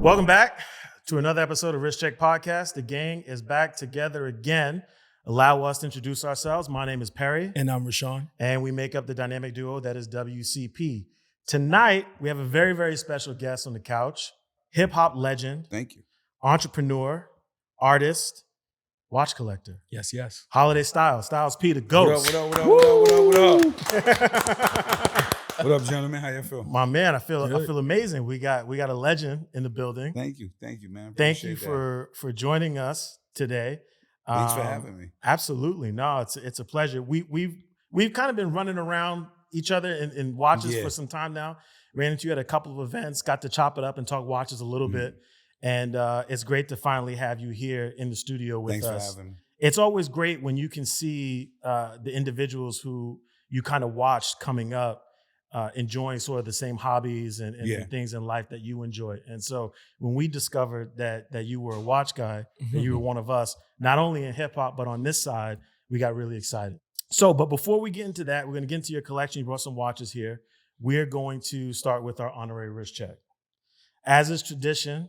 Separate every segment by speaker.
Speaker 1: Welcome back to another episode of Wrist Check Podcast. The gang is back together again. Allow us to introduce ourselves. My name is Perry.
Speaker 2: And I'm Rashawn.
Speaker 1: And we make up the dynamic duo that is WCP. Tonight, we have a very, very special guest on the couch. Hip-hop legend.
Speaker 3: Thank you.
Speaker 1: Entrepreneur, artist, watch collector.
Speaker 2: Yes.
Speaker 1: Holiday Style. Styles P, the ghost.
Speaker 3: What up? What up, gentlemen? How you feel?
Speaker 1: My man, I feel amazing. We got a legend in the building.
Speaker 3: Thank you, man.
Speaker 1: Thank you for joining us today.
Speaker 3: Thanks for having me.
Speaker 1: Absolutely. No, it's a pleasure. We've kind of been running around each other in watches for some time now. Ran into you at a couple of events, got to chop it up and talk watches a little bit. And it's great to finally have you here in the studio with us.
Speaker 3: Thanks for having me.
Speaker 1: It's always great when you can see the individuals who you kind of watched coming up, enjoying sort of the same hobbies and things in life that you enjoy. And so when we discovered that you were a watch guy, that you were one of us, not only in hip hop, but on this side, we got really excited. So, but before we get into that, we're going to get into your collection. You brought some watches here. We're going to start with our honorary wrist check. As is tradition,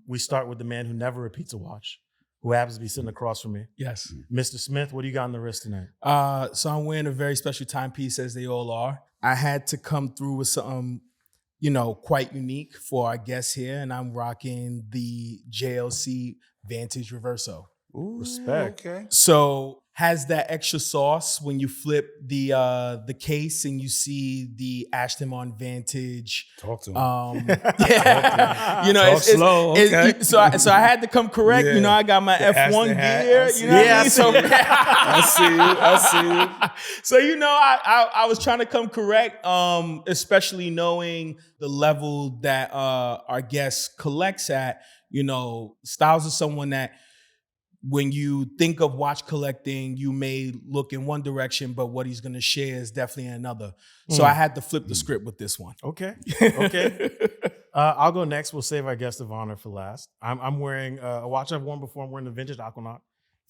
Speaker 1: we start with the man who never repeats a watch, who happens to be sitting across from me.
Speaker 2: Yes.
Speaker 1: Mr. Smith, what do you got on the wrist tonight?
Speaker 2: So I'm wearing a very special timepiece, as they all are. I had to come through with something, quite unique for our guests here, and I'm rocking the JLC Vantage Reverso.
Speaker 3: Ooh,
Speaker 1: respect.
Speaker 3: Okay.
Speaker 2: So has that extra sauce when you flip the case and you see the Ashton on Vantage.
Speaker 3: Talk to him.
Speaker 2: Yeah.
Speaker 3: Talk slow. Okay.
Speaker 2: So I had to come correct.
Speaker 3: Yeah.
Speaker 2: I got my
Speaker 3: The
Speaker 2: F1
Speaker 3: Ashton hat.
Speaker 2: gear.
Speaker 3: I see
Speaker 2: You know what
Speaker 3: it.
Speaker 2: I mean? So
Speaker 3: I see you.
Speaker 2: So I was trying to come correct, especially knowing the level that our guest collects at. Styles is someone that, when you think of watch collecting, you may look in one direction, but what he's going to share is definitely another. So I had to flip the script with this one.
Speaker 1: Okay. I'll go next. We'll save our guest of honor for last. I'm wearing a watch I've worn before. I'm wearing the vintage Aquanaut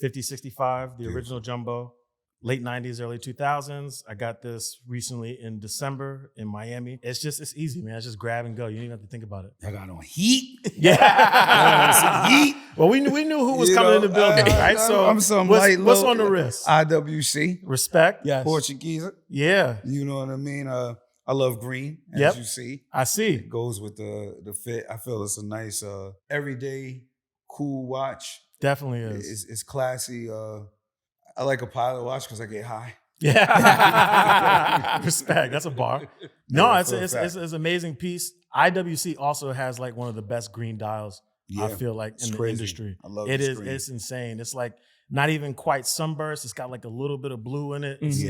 Speaker 1: 5065, the original jumbo, late 90s, early 2000s. I got this recently in December in Miami. It's easy, man. It's just grab and go. You don't even have to think about it.
Speaker 3: I got on heat.
Speaker 1: Yeah.
Speaker 3: Heat.
Speaker 1: Well, we knew who was coming in the building, right? So
Speaker 3: I'm some
Speaker 1: what's on the wrist?
Speaker 3: IWC.
Speaker 1: Respect.
Speaker 2: Yes.
Speaker 3: Portuguese.
Speaker 1: Yeah.
Speaker 3: You know what I mean? I love green, as you see.
Speaker 1: I see.
Speaker 3: It goes with the fit. I feel it's a nice, everyday, cool watch.
Speaker 1: Definitely is.
Speaker 3: It's classy. I like a pilot watch because I get high.
Speaker 1: Yeah. Respect. That's a bar. No,
Speaker 3: Yeah,
Speaker 1: it's an amazing piece. IWC also has like one of the best green dials, I feel like, in the industry.
Speaker 3: I love
Speaker 1: it.
Speaker 3: Green.
Speaker 1: It's insane. It's like not even quite sunburst. It's got like a little bit of blue in it. It's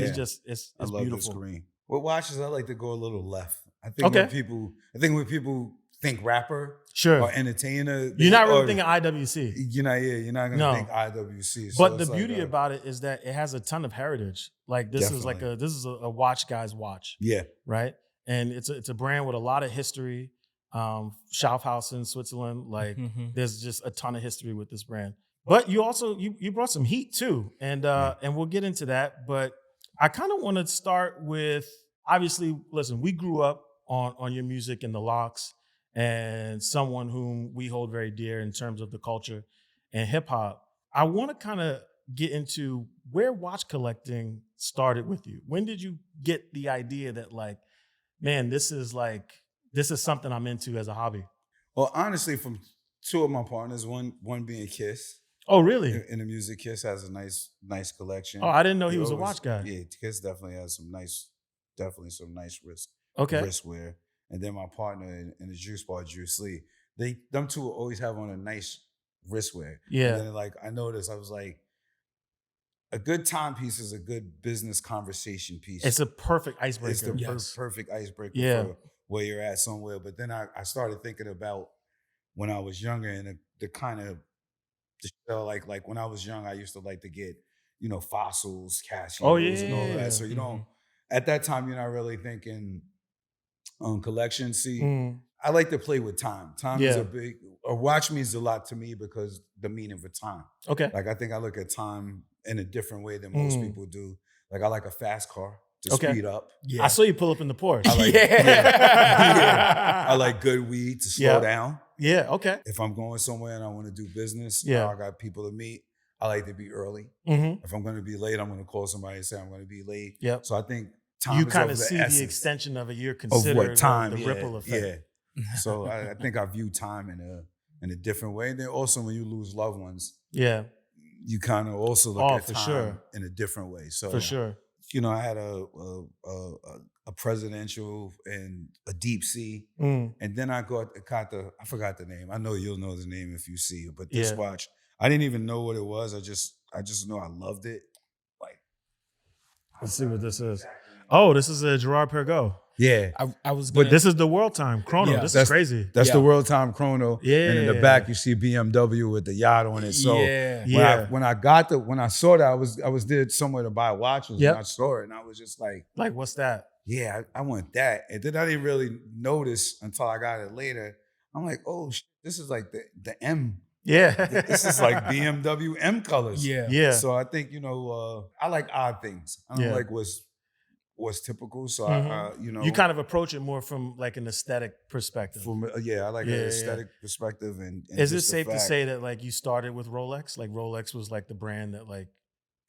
Speaker 3: I love
Speaker 1: beautiful.
Speaker 3: this green. With watches, I like to go a little left. I think when people think rapper or entertainer,
Speaker 1: you're not really thinking IWC.
Speaker 3: You're not gonna think IWC.
Speaker 1: But the beauty about it is that it has a ton of heritage. Like this
Speaker 3: Definitely.
Speaker 1: is a watch guy's watch.
Speaker 3: Yeah.
Speaker 1: Right. And it's a brand with a lot of history. Schaufhaus in Switzerland. Like there's just a ton of history with this brand. But you also you brought some heat too, and we'll get into that. But I kind of want to start with, obviously, listen, we grew up on your music and the locks, and someone whom we hold very dear in terms of the culture and hip hop. I want to kind of get into where watch collecting started with you. When did you get the idea that, like, man, this is something I'm into as a hobby?
Speaker 3: Well, honestly, from two of my partners, one being Kiss.
Speaker 1: Oh, really?
Speaker 3: In the music, Kiss has a nice collection.
Speaker 1: Oh, I didn't know he was a watch guy.
Speaker 3: Yeah, Kiss definitely has some nice wristwear. And then my partner in the juice bar, Juice Lee, them two always have on a nice wristwear.
Speaker 1: Yeah.
Speaker 3: And then I noticed, I was like, a good timepiece is a good business conversation piece.
Speaker 1: It's a perfect icebreaker.
Speaker 3: It's the perfect icebreaker for where you're at somewhere. But then I started thinking about when I was younger and the kind of, like when I was young, I used to like to get, fossils, Casios, and all that. So, at that time, you're not really thinking collection. See, I like to play with time. Time is a watch means a lot to me because the meaning for time.
Speaker 1: Okay.
Speaker 3: Like I think I look at time in a different way than most people do. Like I like a fast car to speed up.
Speaker 1: Yeah. I saw you pull up in the Porsche.
Speaker 3: I like, I like good weed to slow down.
Speaker 1: Yeah. Okay.
Speaker 3: If I'm going somewhere and I want to do business,
Speaker 1: Yeah.
Speaker 3: I got people to meet. I like to be early.
Speaker 1: Mm-hmm.
Speaker 3: If I'm going to be late, I'm going to call somebody and say I'm going to be late.
Speaker 1: Yep.
Speaker 3: So I think time
Speaker 1: You
Speaker 3: is
Speaker 1: kind
Speaker 3: of
Speaker 1: of
Speaker 3: the
Speaker 1: see
Speaker 3: essence
Speaker 1: the extension of it. You're
Speaker 3: of
Speaker 1: considering
Speaker 3: what time,
Speaker 1: the ripple effect.
Speaker 3: Yeah. So I think I view time in a different way. And then also when you lose loved ones,
Speaker 1: Yeah.
Speaker 3: you kind of also look at
Speaker 1: for
Speaker 3: time
Speaker 1: sure.
Speaker 3: in a different way. So
Speaker 1: For sure.
Speaker 3: you know, I had a presidential and a deep sea,
Speaker 1: Mm.
Speaker 3: and then I got I forgot the name. I know you'll know the name if you see it, but this
Speaker 1: Yeah.
Speaker 3: watch, I didn't even know what it was. I just know I loved it. Like,
Speaker 1: Let's see what this is. Oh, this is a Girard-Perregaux.
Speaker 3: yeah,
Speaker 2: I was gonna,
Speaker 1: But this is the world time chrono.
Speaker 2: Yeah.
Speaker 1: This is crazy.
Speaker 3: that's
Speaker 2: Yeah.
Speaker 3: the world time chrono.
Speaker 1: Yeah.
Speaker 3: And in the back you see BMW with the yacht on it. So
Speaker 2: yeah.
Speaker 3: when I saw that, I was there somewhere to buy watches,
Speaker 1: Yep.
Speaker 3: and I saw it, and I was just like,
Speaker 1: Like, what's that?
Speaker 3: yeah, I want that. And then I didn't really notice until I got it later. I'm like, oh, this is like the M.
Speaker 1: Yeah.
Speaker 3: This is like BMW M colors.
Speaker 2: Yeah.
Speaker 1: Yeah.
Speaker 3: So I think, you know, I like odd things. I don't
Speaker 1: Yeah.
Speaker 3: like what's typical. So
Speaker 1: Mhm.
Speaker 3: you know,
Speaker 1: You kind of approach it more from like an aesthetic perspective.
Speaker 3: I like
Speaker 1: Yeah,
Speaker 3: an
Speaker 1: yeah.
Speaker 3: aesthetic perspective. And
Speaker 1: Is it
Speaker 3: just the
Speaker 1: safe to
Speaker 3: fact-
Speaker 1: say that like you started with Rolex? Like Rolex was like the brand that like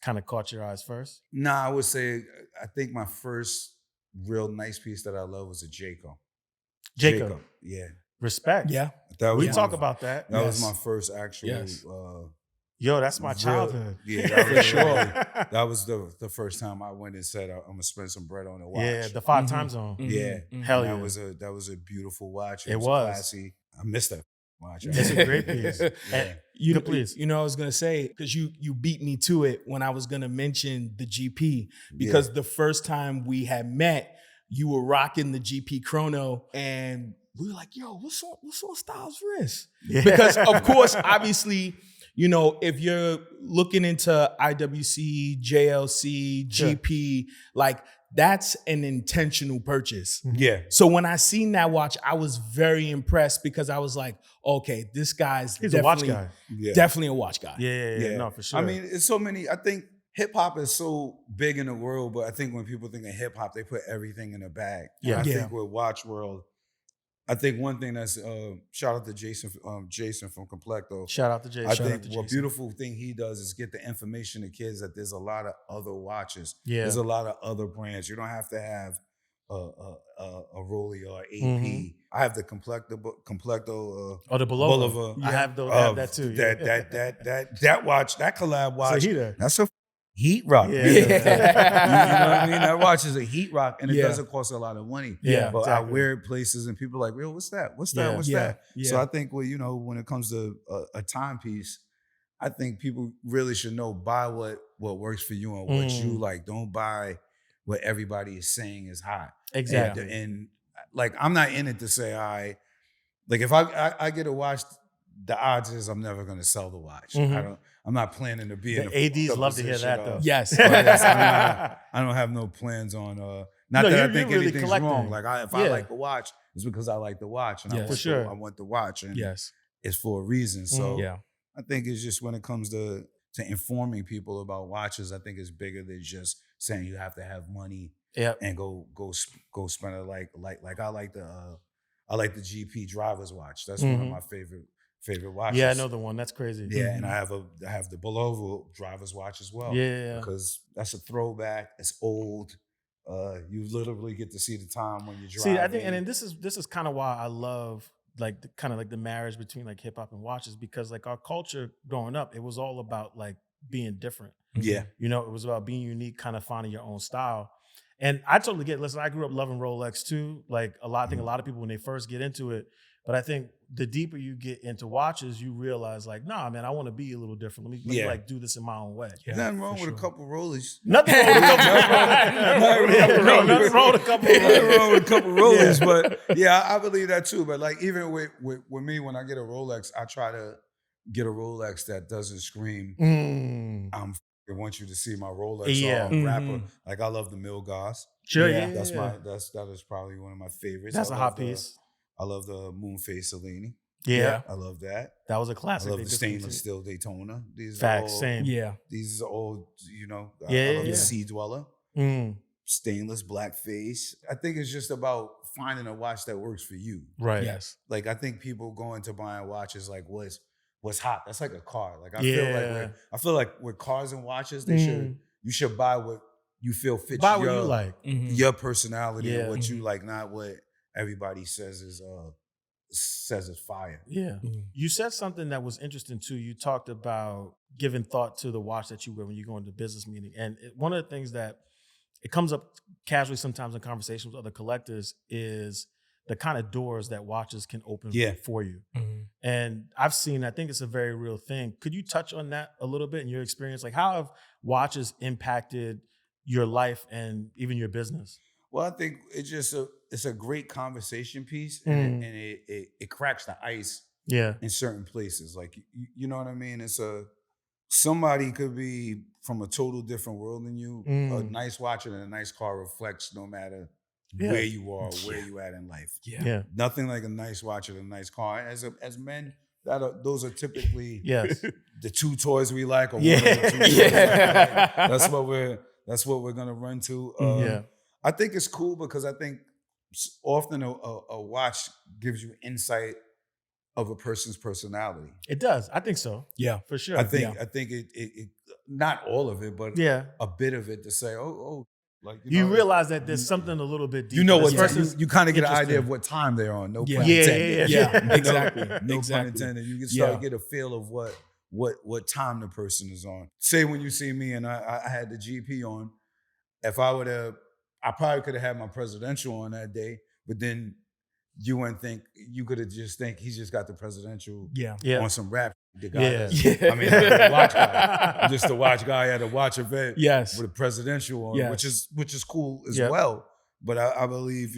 Speaker 1: kind of caught your eyes first?
Speaker 3: Nah, I would say I think my first real nice piece that I love was a
Speaker 1: Jacob.
Speaker 3: Yeah.
Speaker 1: Respect.
Speaker 2: Yeah.
Speaker 3: That was
Speaker 1: We
Speaker 3: my-
Speaker 1: talk about that.
Speaker 3: That was
Speaker 2: Yes.
Speaker 3: my first actual
Speaker 2: Yes.
Speaker 1: Yo, that's my
Speaker 3: real-
Speaker 1: childhood.
Speaker 3: Yeah, that
Speaker 2: For
Speaker 3: was
Speaker 2: sure.
Speaker 3: That was the first time I went and said I'm gonna spend some bread on a watch.
Speaker 1: Yeah, the 5
Speaker 2: Mhm.
Speaker 1: time zone.
Speaker 3: Yeah.
Speaker 2: Mhm.
Speaker 1: Hell
Speaker 3: And
Speaker 1: yeah.
Speaker 3: that was a beautiful watch.
Speaker 1: It was.
Speaker 3: Classy. I missed that watch.
Speaker 1: It's a great piece.
Speaker 3: Yeah.
Speaker 1: And-
Speaker 2: You know,
Speaker 1: Please.
Speaker 2: you know, I was gonna say because you beat me to it when I was gonna mention the GP because the first time we had met, you were rocking the GP chrono, and we were like, "Yo, what's on Styles' wrist?"
Speaker 1: Yeah.
Speaker 2: Because of course, obviously, you know, if you're looking into IWC, JLC,
Speaker 1: Sure.
Speaker 2: GP, like that's an intentional purchase.
Speaker 3: Yeah.
Speaker 2: So when I seen that watch, I was very impressed because I was like, okay, this guy's
Speaker 1: He's a watch
Speaker 2: definitely,
Speaker 1: guy.
Speaker 3: Yeah.
Speaker 2: definitely a watch guy.
Speaker 1: Yeah, no, for sure.
Speaker 3: I mean, it's so many. I think hip hop is so big in the world, but I think when people think of hip hop, they put everything in a bag. And
Speaker 1: Yeah.
Speaker 3: I
Speaker 2: Yeah.
Speaker 3: think with Watch World, I think one thing that's shout out to Jason from Complecto.
Speaker 1: shout out to Jay.
Speaker 3: I
Speaker 1: shout out
Speaker 3: think
Speaker 1: to
Speaker 3: what
Speaker 1: Jason.
Speaker 3: beautiful thing he does is get the information to kids that there's a lot of other watches.
Speaker 1: Yeah.
Speaker 3: There's a lot of other brands. You don't have to have a Rolly or AP.
Speaker 1: Mhm.
Speaker 3: I have the Complecto
Speaker 1: Oh, the Bulova.
Speaker 3: Bulova.
Speaker 1: I have that too. Yeah.
Speaker 3: That watch, that collab watch.
Speaker 1: It's a heater.
Speaker 3: That's a heat rock.
Speaker 1: Yeah.
Speaker 3: You know what I mean? That watch is a heat rock, and it
Speaker 2: Yeah.
Speaker 3: doesn't cost a lot of money.
Speaker 1: Yeah,
Speaker 3: but
Speaker 1: exactly.
Speaker 3: I wear it places, and people are like, "Yo, what's that? What's that?
Speaker 1: Yeah.
Speaker 3: What's
Speaker 2: Yeah.
Speaker 3: that?"
Speaker 2: Yeah.
Speaker 3: So I think, well, you know, when it comes to a timepiece, I think people really should know buy what works for you and what you like. Don't buy what everybody is saying is hot.
Speaker 1: Exactly.
Speaker 3: And like, I'm not in it to say, like if I get a watch, the odds is I'm never gonna sell the watch.
Speaker 1: Mhm.
Speaker 3: I'm not planning to be in
Speaker 1: The ADs
Speaker 3: the
Speaker 1: love to hear
Speaker 3: position
Speaker 1: that though.
Speaker 3: of-
Speaker 2: Yes.
Speaker 3: I don't have no plans on not
Speaker 1: No,
Speaker 3: that I
Speaker 1: you're
Speaker 3: think
Speaker 1: really
Speaker 3: anything's
Speaker 1: collecting.
Speaker 3: wrong. Like if I
Speaker 1: Yeah.
Speaker 3: like the watch, it's because I like the watch and
Speaker 2: Yeah.
Speaker 3: I
Speaker 2: For
Speaker 3: want
Speaker 1: sure.
Speaker 3: I want the watch and
Speaker 2: Yes.
Speaker 3: it's for a reason. So
Speaker 2: Yeah.
Speaker 3: I think it's just when it comes to informing people about watches, I think it's bigger than just saying you have to have money
Speaker 1: Yep.
Speaker 3: and go spend it like I like the GP driver's watch. That's one of my favorite watches.
Speaker 1: Yeah, I know the one. That's crazy.
Speaker 3: Yeah, and I have the Bulova driver's watch as well.
Speaker 1: Yeah.
Speaker 3: Because that's a throwback. It's old. You literally get to see the time when you drive.
Speaker 1: See, I think, and then this is kind of why I love like the marriage between like hip hop and watches, because like our culture growing up, it was all about like being different.
Speaker 3: Yeah.
Speaker 1: You know, it was about being unique, kind of finding your own style. And I totally get. Listen, I grew up loving Rolex too. Like I think a lot of people when they first get into it, but I think the deeper you get into watches, you realize like, nah, man, I want to be a little different. Let me like do this in my own way.
Speaker 2: Yeah,
Speaker 3: Nothing wrong
Speaker 2: for
Speaker 3: with a
Speaker 2: sure.
Speaker 3: couple rollies.
Speaker 1: Nothing wrong with a couple. Nothing wrong with a couple.
Speaker 3: Nothing wrong with a couple rollies, but yeah, I believe that too. But like even with me, when I get a Rolex, I try to get a Rolex that doesn't scream. I want you to see my Rolex
Speaker 1: Yeah.
Speaker 3: wrapper. Like I love the Milgauss.
Speaker 1: Sure,
Speaker 2: Yeah.
Speaker 1: yeah.
Speaker 3: That is probably one of my favorites.
Speaker 1: That's
Speaker 3: I
Speaker 1: a
Speaker 3: love
Speaker 1: hot piece.
Speaker 3: I love the Moonface Cellini.
Speaker 1: Yeah.
Speaker 3: I love that.
Speaker 1: That was a
Speaker 3: I
Speaker 1: classic.
Speaker 3: love
Speaker 1: They
Speaker 3: the
Speaker 1: discontinued.
Speaker 3: stainless steel Daytona. These
Speaker 1: Facts,
Speaker 3: are all,
Speaker 1: same.
Speaker 2: Yeah.
Speaker 3: These are all, you know.
Speaker 1: Yeah,
Speaker 3: I love
Speaker 1: yeah.
Speaker 3: the Sea Dweller. stainless black face. I think it's just about finding a watch that works for you.
Speaker 1: Right.
Speaker 2: Yes.
Speaker 3: Like I think people go into buying watches like what's hot. That's like a car. Like I feel like with cars and watches, you should buy what you feel fits
Speaker 1: buy what you like.
Speaker 3: your personality and what
Speaker 1: Mm-hmm.
Speaker 3: you like, not what everybody says is fire.
Speaker 1: Yeah. You said something that was interesting too. You talked about giving thought to the watch that you wear when you go into a business meeting. And one of the things that it comes up casually sometimes in conversations with other collectors is the kind of doors that watches can open for you. And I've seen, I think it's a very real thing. Could you touch on that a little bit in your experience? Like how have watches impacted your life and even your business?
Speaker 3: Well, I think it's a great conversation piece, and it cracks the ice in certain places. Like you know what I mean? Somebody could be from a total different world than you. A nice watch and a nice car reflects no matter where you are, where you at in life.
Speaker 1: Yeah.
Speaker 3: Nothing like a nice watch and a nice car. As men, those are typically the two toys we like, or one of the two toys we like. That's what we're gonna run to. I think it's cool because I think often a watch gives you insight of a person's personality.
Speaker 1: It does. I think so. Yeah, for sure.
Speaker 3: I think it not all of it, but a bit of it to say, like
Speaker 1: you realize that there's something a little bit deeper.
Speaker 3: You know what you kind of get an idea of what time they're on. No pun intended.
Speaker 2: Yeah, exactly.
Speaker 3: No pun intended. You can start to get a feel of what time the person is on. Say when you see me and I had the GP on, if I probably could have had my presidential on that day, but then you wouldn't think, you could have just think he's just got the presidential on some rap. The guy I mean, the watch guy. I'm just a watch guy at a watch event with a presidential on, which is cool as well. But I believe,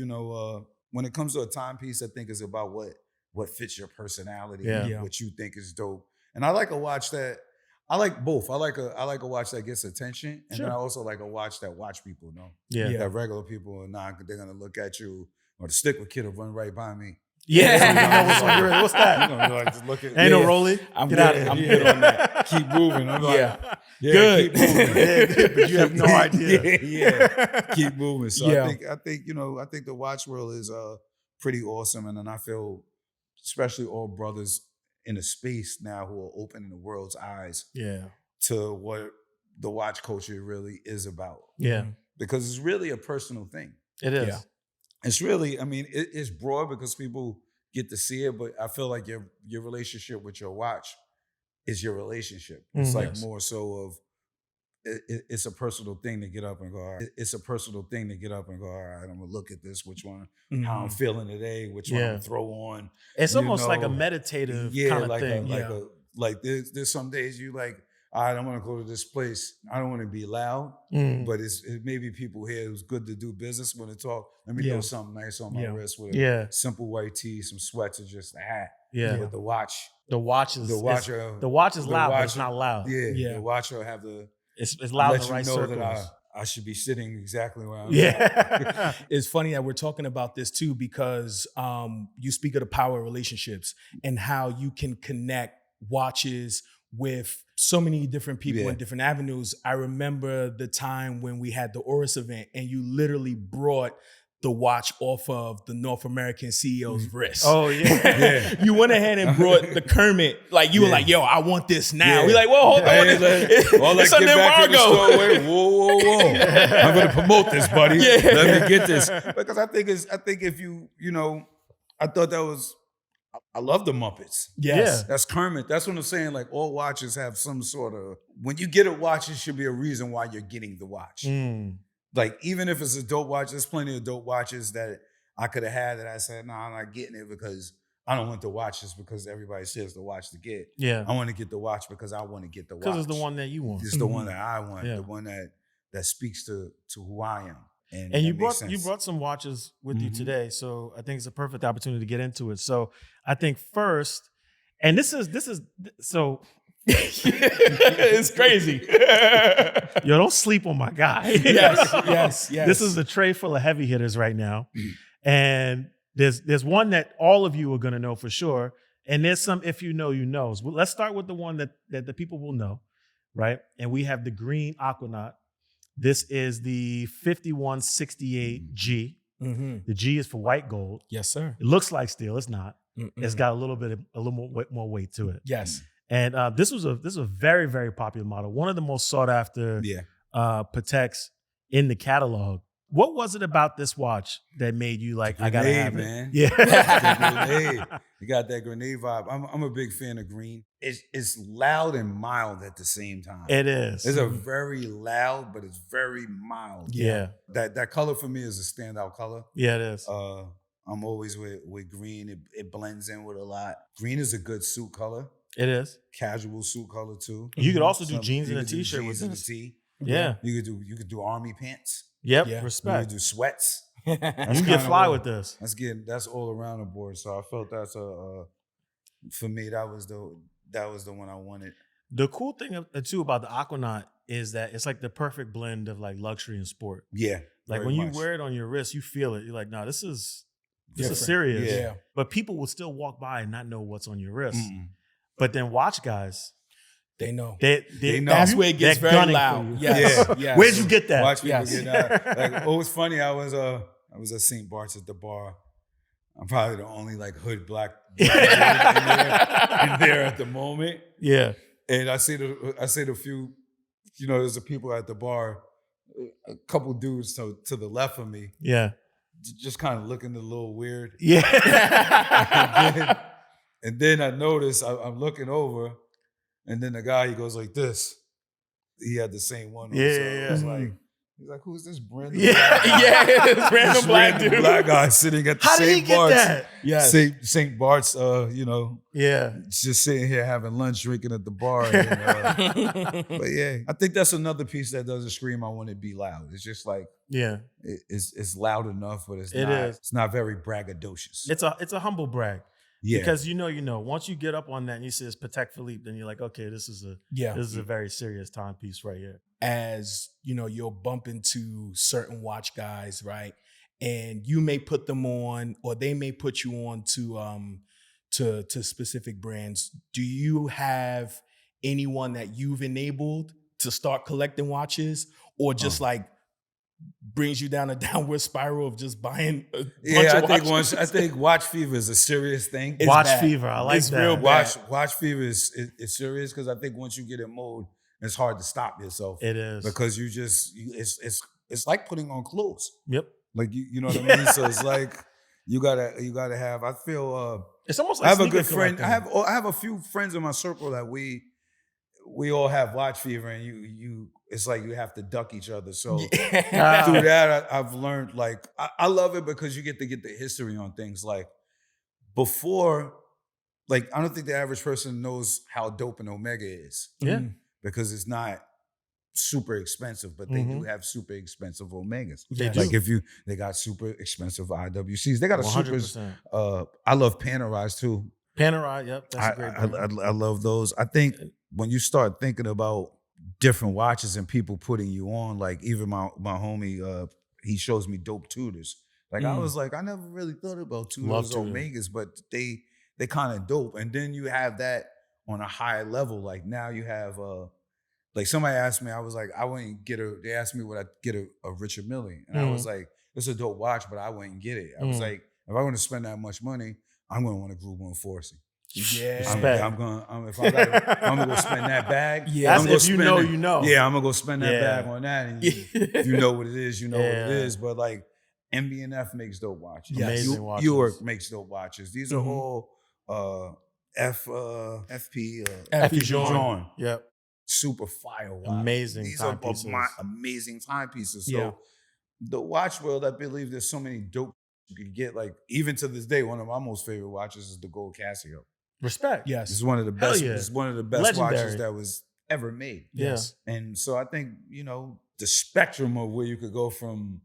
Speaker 3: when it comes to a timepiece, I think it's about what fits your personality, what you think is dope. And I like a watch that, I like both. I like a watch that gets attention, and then I also like a watch that watch people know. That regular people are not, they're gonna look at you, or the stick with kid will run right by me.
Speaker 1: What's that?
Speaker 3: Just look at,
Speaker 1: ain't no rolling.
Speaker 2: I'm good on that.
Speaker 3: Keep moving. I'm like,
Speaker 2: good.
Speaker 3: Keep moving.
Speaker 1: But you have no idea.
Speaker 3: Keep moving. So I think the watch world is pretty awesome, and then I feel, especially all brothers in a space now who are opening the world's eyes to what the watch culture really is about. Because it's really a personal thing.
Speaker 1: It is.
Speaker 3: It's really, I mean, it's broad because people get to see it, but I feel like your relationship with your watch is your relationship. It's like more so of, it's a personal thing to get up and go, all right. It's a personal thing to get up and go, all right, I'm gonna look at this, which one, how I'm feeling today, which one I'm gonna throw on.
Speaker 1: It's almost like a meditative kind of thing.
Speaker 3: Like there's some days you like, all right, I'm gonna go to this place. I don't want to be loud, but it may be people here who's good to do business when they talk. Let me throw something nice on my wrist with a simple white tee, some sweats, and just a hat. With the watch.
Speaker 1: The watch is loud, but it's not loud.
Speaker 3: The watch will have
Speaker 1: it's loud in the right
Speaker 3: circles. That I should be sitting exactly where I'm at.
Speaker 2: It's funny that we're talking about this too, because you speak of the power of relationships and how you can connect watches with so many different people in different avenues. I remember the time when we had the Oris event and you literally brought the watch off of the North American CEO's wrist.
Speaker 1: Oh, yeah.
Speaker 2: You went ahead and brought the Kermit. Like, you were like, yo, I want this now. We're like, well, hold on. It's an embargo.
Speaker 3: Whoa. I'm going to promote this, buddy. Let me get this. Because I think if I thought that was, I love the Muppets.
Speaker 2: Yes.
Speaker 3: That's Kermit. That's what I'm saying. Like, all watches have some sort of, when you get a watch, it should be a reason why you're getting the watch. Like, even if it's a dope watch, there's plenty of dope watches that I could have had that I said, no, I'm not getting it because I don't want the watch just because everybody says the watch to get.
Speaker 1: Yeah.
Speaker 3: I want to get the watch because I want to get the watch.
Speaker 1: Because it's the one that you want.
Speaker 3: It's the one that I want. The one that speaks to who I am.
Speaker 1: And you brought some watches with you today, so I think it's a perfect opportunity to get into it. So I think first, and this is so
Speaker 2: it's crazy.
Speaker 1: Yo, don't sleep on my guy.
Speaker 2: Yes.
Speaker 1: This is a tray full of heavy hitters right now, and there's one that all of you are gonna know for sure, and there's some if you know you know. So let's start with the one that the people will know, right? And we have the green Aquanaut. This is the 5168G. The G is for white gold.
Speaker 2: Yes, sir.
Speaker 1: It looks like steel. It's not. It's got a little more weight to it.
Speaker 2: Yes.
Speaker 1: And this was a very, very popular model. One of the most sought after Pateks in the catalog. What was it about this watch that made you like, I gotta have
Speaker 3: man.
Speaker 1: it? Yeah.
Speaker 3: Grenade. You got that grenade vibe. I'm a big fan of green. It's loud and mild at the same time.
Speaker 1: It is.
Speaker 3: It's a very loud, but it's very mild.
Speaker 1: Yeah.
Speaker 3: That color for me is a standout color.
Speaker 1: Yeah, it is.
Speaker 3: I'm always with green. It blends in with a lot. Green is a good suit color.
Speaker 1: It is.
Speaker 3: Casual suit color too.
Speaker 1: You could also do jeans and a t-shirt with this.
Speaker 3: Tee.
Speaker 1: Yeah.
Speaker 3: You could do army pants.
Speaker 1: Yep.
Speaker 2: Yeah.
Speaker 1: Respect.
Speaker 3: You could do sweats.
Speaker 1: You can get fly with this.
Speaker 3: That's all around the board. So I felt that's for me that was the one I wanted.
Speaker 1: The cool thing too about the Aquanaut is that it's like the perfect blend of like luxury and sport.
Speaker 3: Yeah.
Speaker 1: Like when you wear it on your wrist, you feel it. You're like, no, this is serious.
Speaker 3: Yeah.
Speaker 1: But people will still walk by and not know what's on your wrist. But then watch guys,
Speaker 2: they know.
Speaker 3: They know.
Speaker 2: That's where it gets very loud. Yes.
Speaker 3: Yeah.
Speaker 1: Where'd you get that?
Speaker 3: Watch people get out. Like, it was funny. I was at St. Bart's at the bar. I'm probably the only like hood black in there at the moment.
Speaker 1: Yeah.
Speaker 3: And I see the few, there's the people at the bar, a couple dudes to the left of me.
Speaker 1: Yeah.
Speaker 3: Just kind of looking a little weird.
Speaker 1: Yeah.
Speaker 3: and then I notice I'm looking over, and then the guy, he goes like this. He had the same one on.
Speaker 1: Yeah,
Speaker 3: so
Speaker 1: yeah.
Speaker 3: I was like, he's like, who's this random
Speaker 2: This random black dude.
Speaker 3: black guy sitting at the
Speaker 1: How did he
Speaker 3: St.
Speaker 1: get
Speaker 3: Bart's.
Speaker 1: that?
Speaker 2: Yes.
Speaker 3: St. Bart's,
Speaker 1: Yeah.
Speaker 3: just sitting here having lunch, drinking at the bar. And, but yeah, I think that's another piece that doesn't scream, I want to be loud. It's just like, it's loud enough, but it's not very braggadocious.
Speaker 1: It's a humble brag.
Speaker 3: Yeah.
Speaker 1: Because once you get up on that and you see it's Patek Philippe, then you're like, okay, this is a very serious timepiece right here.
Speaker 2: As you'll bump into certain watch guys, right? And you may put them on, or they may put you on to specific brands. Do you have anyone that you've enabled to start collecting watches, or just like brings you down a downward spiral of just buying a bunch of watches?
Speaker 3: I think watch fever is a serious thing.
Speaker 1: Watch fever, I like that.
Speaker 2: Real bad.
Speaker 3: Watch fever is serious, because I think once you get in mode, it's hard to stop yourself.
Speaker 1: It is, because
Speaker 3: it's like putting on clothes.
Speaker 1: Yep.
Speaker 3: Like you know what I mean. So it's like you gotta have. I feel
Speaker 1: it's almost like
Speaker 3: I have a good friend. I have a few friends in my circle that we all have watch fever, and you it's like you have to duck each other. So through that, I've learned, like, I love it because you get to get the history on things. Like before, like, I don't think the average person knows how dope an Omega is.
Speaker 1: Yeah.
Speaker 3: Because it's not super expensive, but they do have super expensive Omegas.
Speaker 1: They do.
Speaker 3: Like they got super expensive IWCs. They got a
Speaker 1: 100%.
Speaker 3: super, I love Panerais too.
Speaker 1: Panerai, yep. That's a great brand.
Speaker 3: I love those. I think when you start thinking about different watches and people putting you on, like even my homie, he shows me dope Tudors. Like I was like, I never really thought about Tudors or Omegas, but they kind of dope. And then you have that on a higher level. Like now you have like somebody asked me, I was like, they asked me would I get a Richard Mille, and I was like, it's a dope watch, but I wouldn't get it. I was like, if I want to spend that much money, I'm gonna want a Group 140.
Speaker 2: Yeah,
Speaker 3: I'm gonna go spend that bag.
Speaker 1: Yeah,
Speaker 3: I'm gonna
Speaker 1: if you know, you know.
Speaker 3: Yeah, I'm gonna go spend that bag on that, and you know what it is. You know what it is. But like MB&F makes dope watches.
Speaker 1: Amazing watches.
Speaker 3: York makes dope watches. These are all FP Jean.
Speaker 1: Yep.
Speaker 3: Super fire watch.
Speaker 1: Amazing
Speaker 3: These
Speaker 1: timepieces.
Speaker 3: are amazing timepieces. So the watch world, I believe there's so many dope you could get. Like even to this day, one of my most favorite watches is the Gold Casio.
Speaker 1: Respect.
Speaker 2: Yes.
Speaker 3: It's one of the best.
Speaker 1: Yeah.
Speaker 3: It's one of the best
Speaker 1: Legendary.
Speaker 3: watches that was ever made.
Speaker 1: Yes.
Speaker 3: And so I think, the spectrum of where you could go from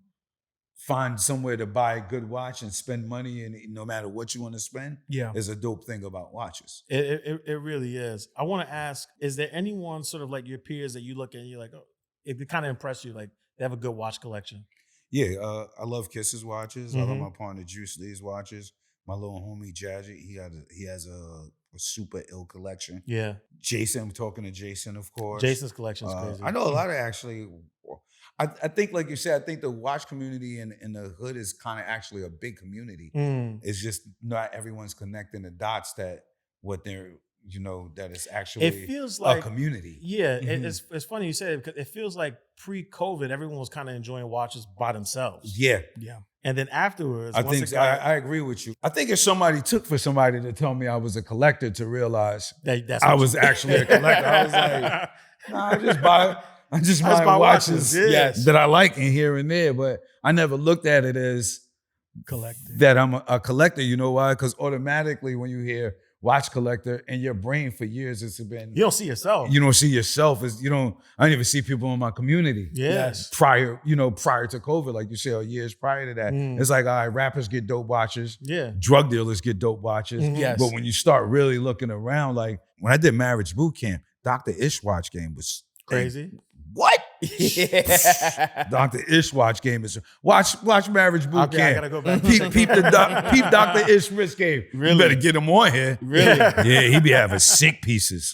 Speaker 3: find somewhere to buy a good watch and spend money, and no matter what you want to spend, is a dope thing about watches.
Speaker 1: It really is. I want to ask, is there anyone sort of like your peers that you look at and you're like, oh, if it kind of impress you, like they have a good watch collection?
Speaker 3: Yeah, I love Kiss's watches. I love my partner Juice Lee's watches. My little homie Jaji, he has a super ill collection.
Speaker 1: Yeah.
Speaker 3: Jason, I'm talking to Jason, of course.
Speaker 1: Jason's collection is crazy.
Speaker 3: I know a lot of I think, like you said, I think the watch community in the hood is kind of actually a big community. It's just not everyone's connecting the dots that what they're, that it's actually
Speaker 1: It feels like
Speaker 3: a community.
Speaker 1: Yeah, it's funny you said it because it feels like pre-COVID, everyone was kind of enjoying watches by themselves.
Speaker 3: Yeah.
Speaker 1: And then afterwards,
Speaker 3: I think I agree with you. I think if somebody took for somebody to tell me I was a collector to realize
Speaker 1: that's
Speaker 3: I was actually a collector, I was like, nah, I just buy watches that I like and here and there, but I never looked at it as that I'm a collector. You know why? Because automatically when you hear watch collector in your brain for years, it's been
Speaker 1: you don't see yourself.
Speaker 3: You don't see yourself as I don't even see people in my community.
Speaker 1: Yes.
Speaker 3: Prior to COVID, like you said, or years prior to that. It's like, all right, rappers get dope watches.
Speaker 1: Yeah.
Speaker 3: Drug dealers get dope watches.
Speaker 2: Yes.
Speaker 3: But when you start really looking around, like when I did Marriage Boot Camp, Dr. Ish watch game was
Speaker 1: crazy.
Speaker 3: What? Dr. Ish watch game is watch Marriage Boot Camp.
Speaker 1: I gotta go back.
Speaker 3: Peep Dr. Ish wrist game.
Speaker 2: Really?
Speaker 3: You better get him on here.
Speaker 2: Really?
Speaker 3: Yeah, he be having sick pieces.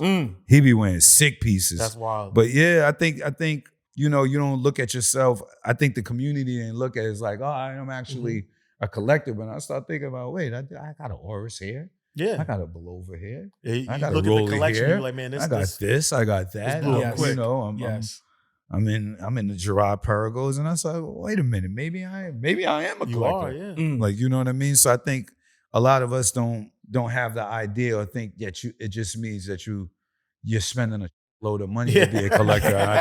Speaker 3: He be wearing sick pieces.
Speaker 1: That's wild.
Speaker 3: But yeah, I think you don't look at yourself. I think the community didn't look at it as like, oh, I'm actually a collector. But I start thinking about, wait, I got an Oris here.
Speaker 1: Yeah,
Speaker 3: I got a Bulova here.
Speaker 1: I
Speaker 3: got
Speaker 1: look
Speaker 3: a
Speaker 1: at the collection.
Speaker 3: here.
Speaker 1: You're like, man,
Speaker 3: I got this. I got that. I'm in the Girard-Perregaux, and I was like, wait a minute, maybe I am a collector.
Speaker 1: You are, yeah.
Speaker 3: Like, you know what I mean? So I think a lot of us don't have the idea or think that it just means that you're spending a load of money to be a collector. And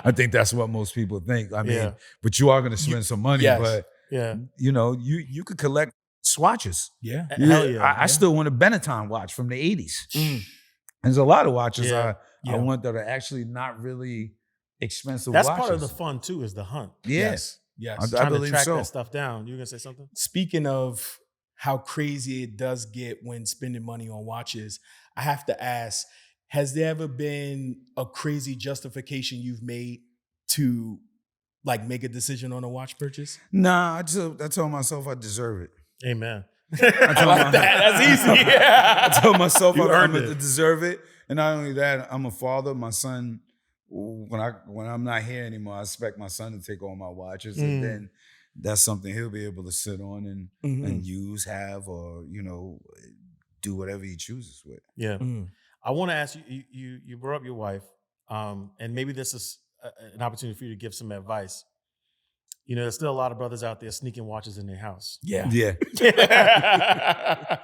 Speaker 3: I think that's what most people think. I mean, but you are going to spend some money, but you could collect swatches.
Speaker 2: Yeah.
Speaker 1: Hell yeah.
Speaker 3: I still want a Benetton watch from the 80s. There's a lot of watches I want that are actually not really expensive
Speaker 1: That's
Speaker 3: watches.
Speaker 1: part of the fun too, is the hunt.
Speaker 3: Yes.
Speaker 1: I believe to track that stuff down. You gonna say something?
Speaker 2: Speaking of how crazy it does get when spending money on watches, I have to ask, has there ever been a crazy justification you've made to like make a decision on a watch purchase?
Speaker 3: Nah, I told myself I deserve it.
Speaker 1: Amen.
Speaker 2: I like that. That's easy.
Speaker 3: I told myself
Speaker 1: You
Speaker 3: I'm
Speaker 1: earned
Speaker 3: to
Speaker 1: it.
Speaker 3: deserve it. And not only that, I'm a father. My son, when I'm not here anymore, I expect my son to take all my watches, and then that's something he'll be able to sit on and use, have, or do whatever he chooses with.
Speaker 1: Yeah. I want to ask you. You brought up your wife, and maybe this is an opportunity for you to give some advice. There's still a lot of brothers out there sneaking watches in their house.
Speaker 2: Yeah.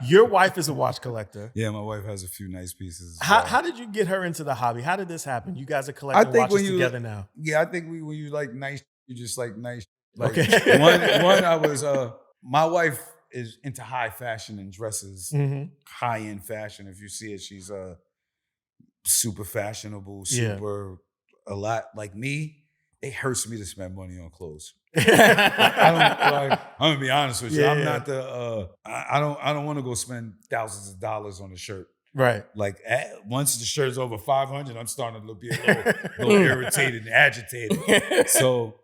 Speaker 1: Your wife is a watch collector.
Speaker 3: Yeah, my wife has a few nice pieces.
Speaker 1: How did you get her into the hobby? How did this happen? You guys are collecting watches together now.
Speaker 3: Yeah, I think when you like nice, you just like nice. Like,
Speaker 1: okay.
Speaker 3: one I was my wife is into high fashion and dresses, high end fashion. If you see it, she's super fashionable, super a lot like me. It hurts me to spend money on clothes. I'm gonna be honest with you. I'm not the I don't want to go spend thousands of dollars on a shirt.
Speaker 1: Right.
Speaker 3: Like once the shirt's over 500, I'm starting to be a little irritated and agitated. So,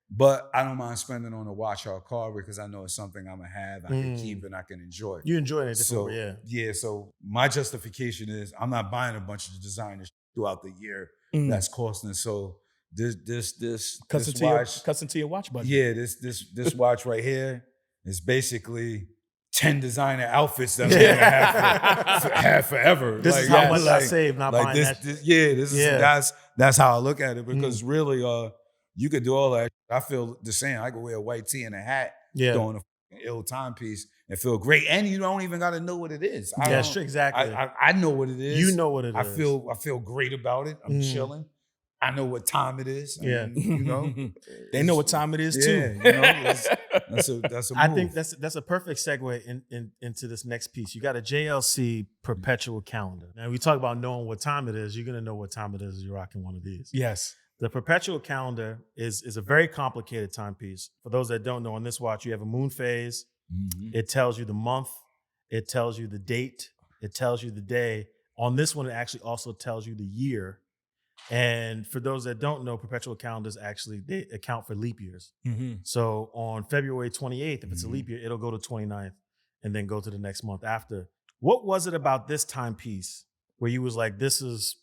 Speaker 3: but I don't mind spending on a watch or a car because I know it's something I'm gonna have, I can keep, and I can enjoy.
Speaker 1: You enjoy it a different way,
Speaker 3: yeah. So my justification is I'm not buying a bunch of designers throughout the year that's costing. So this
Speaker 2: cuts into your watch budget.
Speaker 3: Yeah, this watch right here is basically 10 designer outfits that I'm gonna have forever.
Speaker 1: This is how much I save not buying that.
Speaker 3: That's how I look at it, because really you could do all that. I feel the same. I could wear a white tee and a hat throwing a ill timepiece and feel great. And you don't even gotta know what it is.
Speaker 1: Exactly.
Speaker 3: I know what it is.
Speaker 1: You know what it is.
Speaker 3: I feel great about it. I'm chilling. I know what time it is.
Speaker 1: Yeah.
Speaker 3: And,
Speaker 2: they know what time it is too.
Speaker 3: That's a move.
Speaker 1: I think that's a perfect segue into this next piece. You got a JLC Perpetual calendar. Now, we talk about knowing what time it is. You're gonna know what time it is as you're rocking one of these.
Speaker 2: Yes.
Speaker 1: The Perpetual calendar is a very complicated timepiece. For those that don't know, on this watch, you have a moon phase. It tells you the month. It tells you the date. It tells you the day. On this one, it actually also tells you the year. And for those that don't know, perpetual calendars they account for leap years. So on February 28th, if it's a leap year, it'll go to 29th and then go to the next month after. What was it about this timepiece where you was like, this is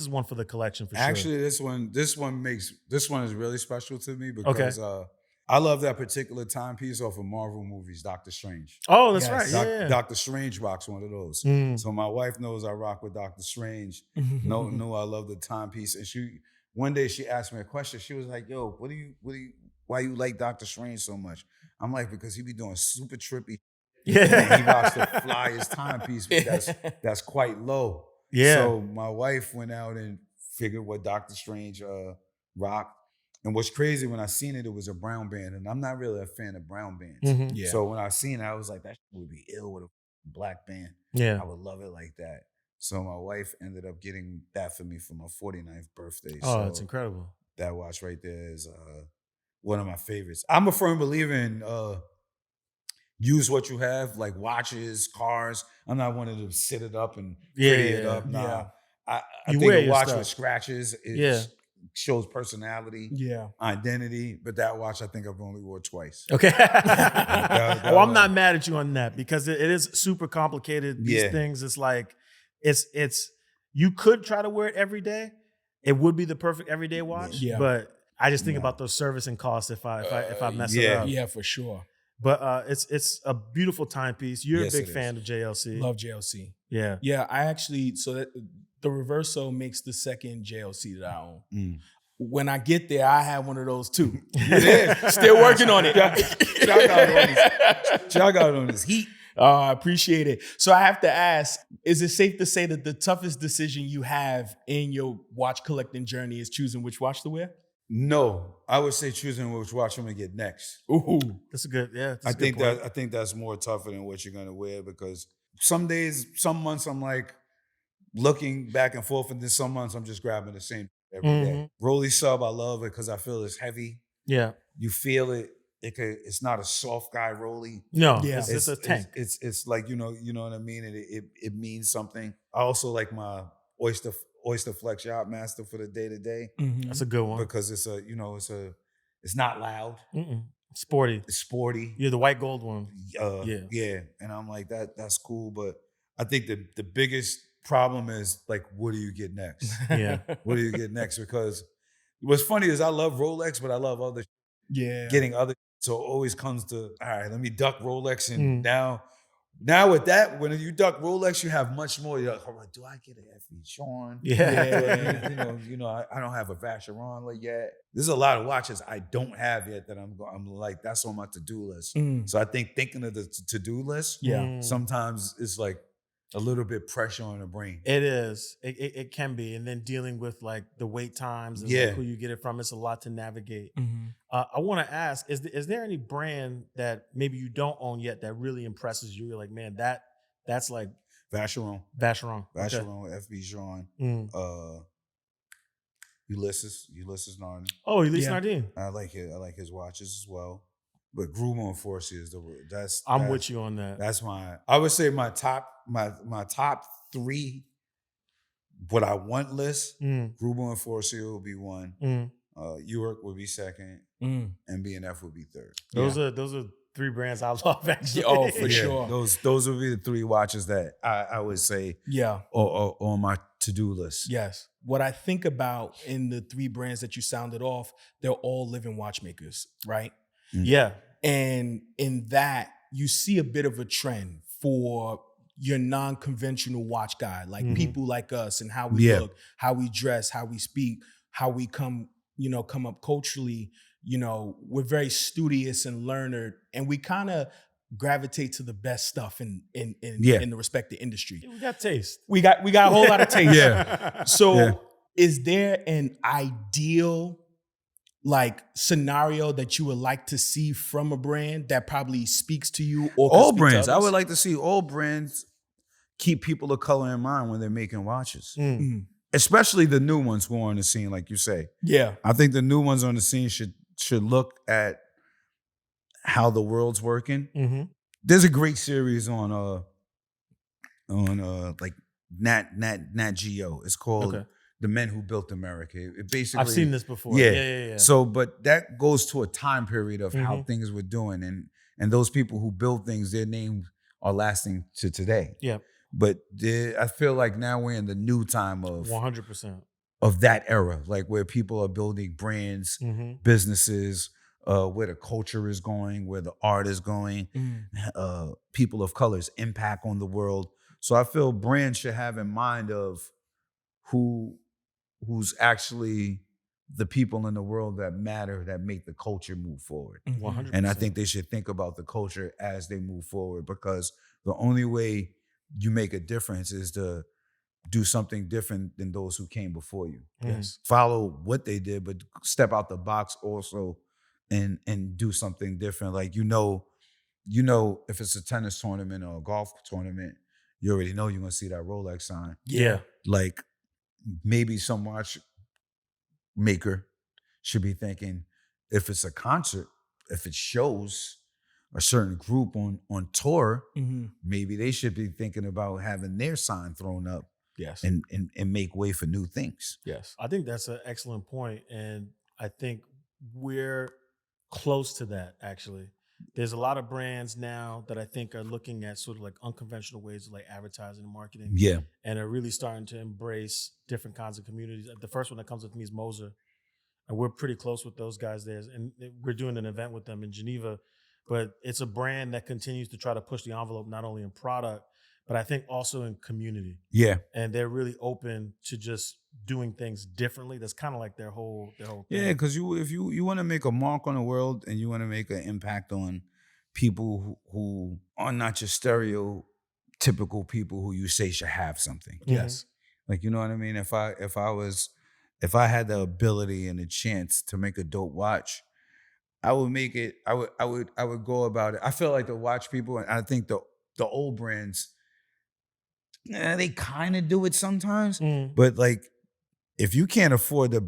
Speaker 1: one for the collection for sure?
Speaker 3: Actually, this one is really special to me because I love that particular timepiece off of Marvel movies, Doctor Strange.
Speaker 1: Oh, that's right. Yeah.
Speaker 3: Doctor Strange rocks one of those. So my wife knows I rock with Doctor Strange. Know I love the timepiece. And one day she asked me a question. She was like, "Yo, why you like Doctor Strange so much?" I'm like, because he be doing super trippy. Yeah. He rocks the flyest timepiece that's quite low.
Speaker 1: Yeah.
Speaker 3: So my wife went out and figured what Doctor Strange rocked. And what's crazy, when I seen it, it was a brown band, and I'm not really a fan of brown bands.
Speaker 2: Yeah.
Speaker 3: So when I seen it, I was like, that would be ill with a black band.
Speaker 1: Yeah.
Speaker 3: I would love it like that. So my wife ended up getting that for me for my 49th birthday.
Speaker 1: Oh,
Speaker 3: so
Speaker 1: that's incredible.
Speaker 3: That watch right there is one of my favorites. I'm a firm believer in use what you have, like watches, cars. I'm not one of them sit it up and pretty it up. Nah.
Speaker 2: Yeah.
Speaker 3: I
Speaker 1: You
Speaker 3: think
Speaker 1: wear
Speaker 3: a
Speaker 1: your
Speaker 3: watch
Speaker 1: stuff.
Speaker 3: with scratches, shows personality, identity. But that watch, I think I've only wore twice.
Speaker 1: Okay.
Speaker 3: Well,
Speaker 1: I'm not mad at you on that because it is super complicated. These things, it's like, it's you could try to wear it every day. It would be the perfect everyday watch.
Speaker 2: Yeah.
Speaker 1: But I just think about those servicing costs if I mess it up.
Speaker 2: Yeah, for sure.
Speaker 1: But it's a beautiful timepiece. You're
Speaker 3: Yes,
Speaker 1: a big
Speaker 3: it
Speaker 1: fan of JLC.
Speaker 2: Love JLC.
Speaker 1: Yeah.
Speaker 2: Yeah, I actually, so that the Reverso makes the second JLC that I own. When I get there, I have one of those too. Still working on it.
Speaker 3: Y'all got on this heat.
Speaker 2: I appreciate it. So I have to ask, is it safe to say that the toughest decision you have in your watch collecting journey is choosing which watch to wear?
Speaker 3: No, I would say choosing which watch I'm gonna get next.
Speaker 2: Ooh,
Speaker 1: That's a good,
Speaker 3: I think that's more tougher than what you're gonna wear, because some days, some months I'm like looking back and forth, and then some months I'm just grabbing the same every day. Rolly Sub, I love it because I feel it's heavy.
Speaker 1: Yeah.
Speaker 3: You feel it. It's not a soft guy Rolly.
Speaker 1: No,
Speaker 2: Yeah.
Speaker 1: it's just a tank.
Speaker 3: It's like, you know what I mean? It means something. I also like my Oyster Flex Yachtmaster for the day-to-day.
Speaker 1: That's a good one.
Speaker 3: Because it's not loud.
Speaker 1: Sporty.
Speaker 3: It's sporty.
Speaker 1: Yeah, the white gold one.
Speaker 3: Yeah. And I'm like, that's cool. But I think the biggest problem is like, what do you get next?
Speaker 1: Yeah.
Speaker 3: What do you get next? Because what's funny is I love Rolex, but I love other getting other. So it always comes to, all right, let me duck Rolex. And now with that, when you duck Rolex, you have much more. You're like, oh, do I get an FB Sean?
Speaker 1: Yeah.
Speaker 3: I don't have a Vacheron yet. There's a lot of watches I don't have yet that I'm like, that's on my to-do list. So I think thinking of the to-do list, sometimes it's like a little bit pressure on the brain.
Speaker 1: It is. It can be. And then dealing with like the wait times and like who you get it from, it's a lot to navigate. I want to ask, is there any brand that maybe you don't own yet that really impresses you? You're like, man, that's like
Speaker 3: Vacheron, FB Jean, Ulysses Nardin.
Speaker 1: Oh, Ulysses Nardin.
Speaker 3: I like it. I like his watches as well. But Gruber and Forcier is
Speaker 1: I'm with you on that.
Speaker 3: That's I would say my top three, what I want list, Gruber and Forcier will be one. York would be second, and B&F would be third.
Speaker 1: Those are three brands I love, actually.
Speaker 2: Oh, for sure.
Speaker 3: Those would be the three watches that I would say on my to-do list.
Speaker 2: Yes. What I think about in the three brands that you sounded off, they're all living watchmakers, right?
Speaker 1: Yeah.
Speaker 2: And in that, you see a bit of a trend for your non-conventional watch guy, like people like us, and how we look, how we dress, how we speak, how we come up culturally. We're very studious and learned, and we kind of gravitate to the best stuff in the respective industry.
Speaker 1: We got taste.
Speaker 2: We got a whole lot of taste. So is there an ideal scenario that you would like to see from a brand that probably speaks to you? Or
Speaker 3: all brands. I would like to see all brands keep people of color in mind when they're making watches. Especially the new ones who are on the scene, like you say.
Speaker 2: Yeah.
Speaker 3: I think the new ones on the scene should look at how the world's working. There's a great series on like Nat Geo. It's called The Men Who Built America. It basically,
Speaker 1: I've seen this before.
Speaker 3: Yeah. So, but that goes to a time period of how things were doing, and those people who build things, their names are lasting to today.
Speaker 1: Yeah.
Speaker 3: But I feel like now we're in the new time of
Speaker 1: 100%.
Speaker 3: of that era, like where people are building brands, businesses, where the culture is going, where the art is going, people of color's impact on the world. So I feel brands should have in mind of who's actually the people in the world that matter, that make the culture move forward.
Speaker 1: 100%.
Speaker 3: And I think they should think about the culture as they move forward, because the only way you make a difference is to do something different than those who came before you.
Speaker 2: Yes.
Speaker 3: Follow what they did, but step out the box also and do something different. Like, you know, if it's a tennis tournament or a golf tournament, you already know you're gonna see that Rolex sign.
Speaker 1: Yeah.
Speaker 3: Like, maybe some watch maker should be thinking, if it's a concert, if it shows a certain group on tour, maybe they should be thinking about having their sign thrown up.
Speaker 2: Yes.
Speaker 3: And make way for new things.
Speaker 2: Yes.
Speaker 1: I think that's an excellent point, and I think we're close to that, actually. There's a lot of brands now that I think are looking at sort of like unconventional ways of like advertising and marketing.
Speaker 3: Yeah.
Speaker 1: And are really starting to embrace different kinds of communities. The first one that comes with me is Moser. And we're pretty close with those guys there. And we're doing an event with them in Geneva. But it's a brand that continues to try to push the envelope, not only in product, but I think also in community.
Speaker 3: Yeah.
Speaker 1: And they're really open to just doing things differently. That's kind of like their whole thing.
Speaker 3: Yeah, because if you want to make a mark on the world and you want to make an impact on people who are not just stereotypical people who you say should have something.
Speaker 2: Yes.
Speaker 3: Like, you know what I mean? If I had the ability and the chance to make a dope watch, I would make it. I would go about it. I feel like the watch people, and I think the old brands, they kind of do it sometimes, but like, if you can't afford the